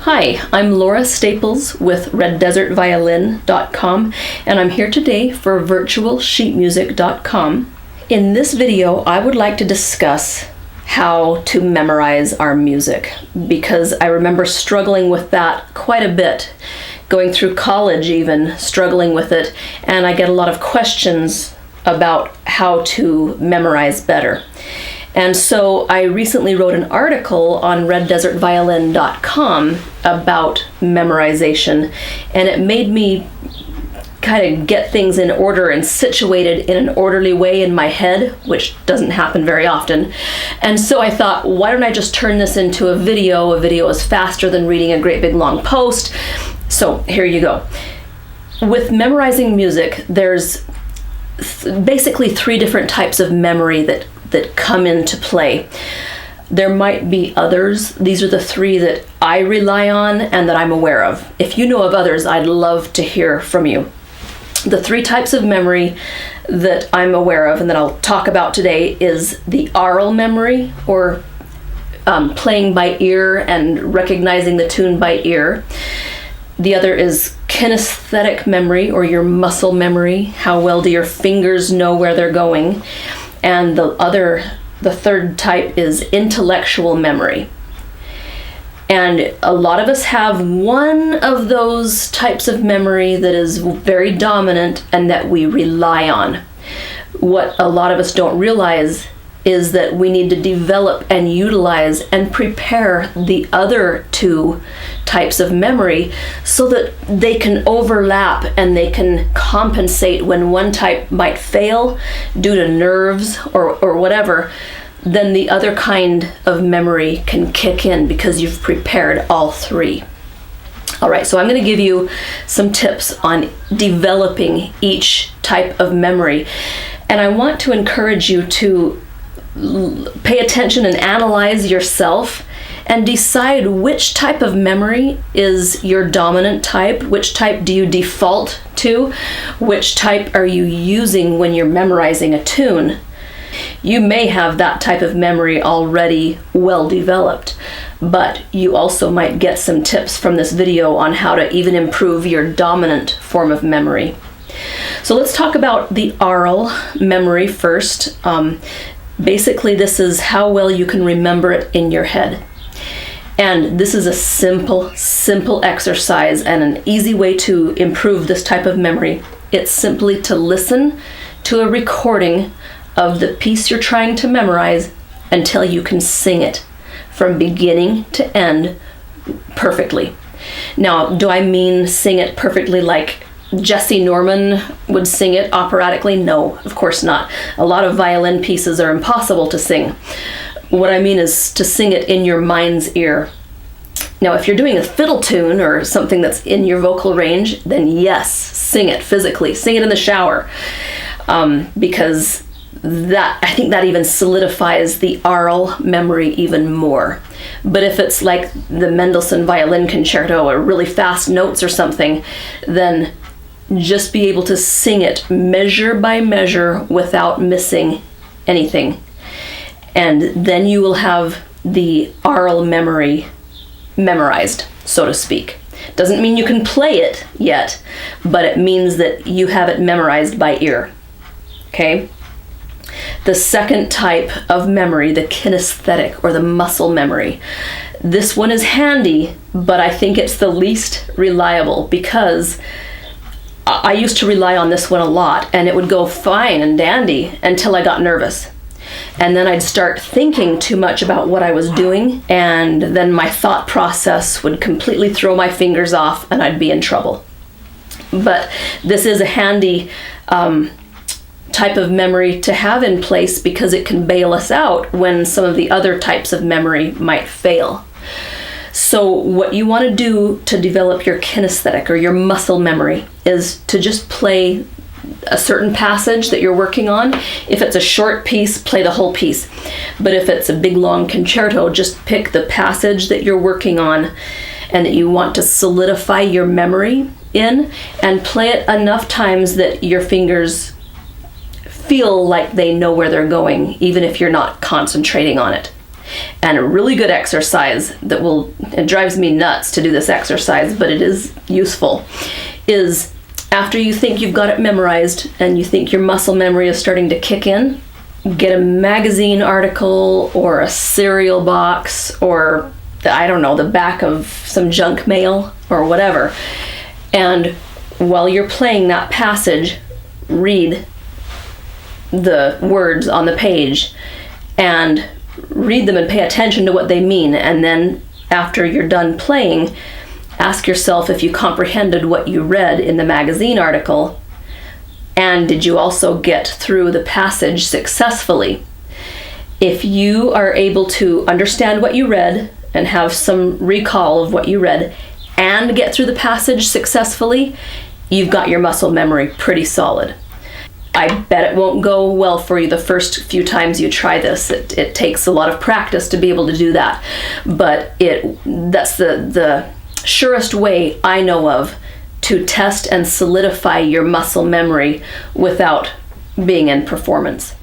Hi, I'm Lora Staples with RedDesertViolin.com, and I'm here today for VirtualSheetMusic.com. In this video, I would like to discuss how to memorize our music, because I remember struggling with that quite a bit, going through college even, struggling with it, and I get a lot of questions about how to memorize better. And so I recently wrote an article on RedDesertViolin.com about memorization, and it made me kind of get things in order and situated in an orderly way in my head, which doesn't happen very often. And so I thought, why don't I just turn this into a video? A video is faster than reading a great big long post. So here you go. With memorizing music, there's basically three different types of memory that come into play. There might be others. These are the three that I rely on and that I'm aware of. If you know of others, I'd love to hear from you. The three types of memory that I'm aware of and that I'll talk about today is the aural memory, or playing by ear and recognizing the tune by ear. The other is kinesthetic memory, or your muscle memory. How well do your fingers know where they're going? And the third type is intellectual memory. And a lot of us have one of those types of memory that is very dominant and that we rely on. What a lot of us don't realize is that we need to develop and utilize and prepare the other two types of memory so that they can overlap and they can compensate when one type might fail due to nerves or whatever. Then the other kind of memory can kick in because you've prepared all three. All right, so I'm going to give you some tips on developing each type of memory. And I want to encourage you to pay attention and analyze yourself and decide which type of memory is your dominant type, which type do you default to, which type are you using when you're memorizing a tune. You may have that type of memory already well developed, but you also might get some tips from this video on how to even improve your dominant form of memory. So let's talk about the aural memory first. Basically, this is how well you can remember it in your head. And this is a simple exercise and an easy way to improve this type of memory. It's simply to listen to a recording of the piece you're trying to memorize until you can sing it from beginning to end perfectly. Now, do I mean sing it perfectly like Jesse Norman would sing it operatically? No, of course not. A lot of violin pieces are impossible to sing. What I mean is to sing it in your mind's ear. Now, if you're doing a fiddle tune or something that's in your vocal range, then yes, sing it physically. Sing it in the shower, because I think that even solidifies the aural memory even more. But if it's like the Mendelssohn Violin Concerto or really fast notes or something, then just be able to sing it measure by measure without missing anything. And then you will have the aural memory memorized, so to speak. Doesn't mean you can play it yet, but it means that you have it memorized by ear. Okay? The second type of memory, the kinesthetic or the muscle memory. This one is handy, but I think it's the least reliable because I used to rely on this one a lot, and it would go fine and dandy until I got nervous. And then I'd start thinking too much about what I was doing, and then my thought process would completely throw my fingers off and I'd be in trouble. But this is a handy type of memory to have in place because it can bail us out when some of the other types of memory might fail. So what you want to do to develop your kinesthetic or your muscle memory is to just play a certain passage that you're working on. If it's a short piece, play the whole piece. But if it's a big long concerto, just pick the passage that you're working on and that you want to solidify your memory in, and play it enough times that your fingers feel like they know where they're going, even if you're not concentrating on it. And a really good exercise that it drives me nuts to do this exercise, but it is useful, is after you think you've got it memorized and you think your muscle memory is starting to kick in, get a magazine article or a cereal box or the back of some junk mail or whatever. And while you're playing that passage, read the words on the page and read them and pay attention to what they mean. And then after you're done playing, ask yourself if you comprehended what you read in the magazine article, and did you also get through the passage successfully. If you are able to understand what you read and have some recall of what you read and get through the passage successfully, you've got your muscle memory pretty solid. I bet it won't go well for you the first few times you try this. It takes a lot of practice to be able to do that, but that's the surest way I know of to test and solidify your muscle memory without being in performance.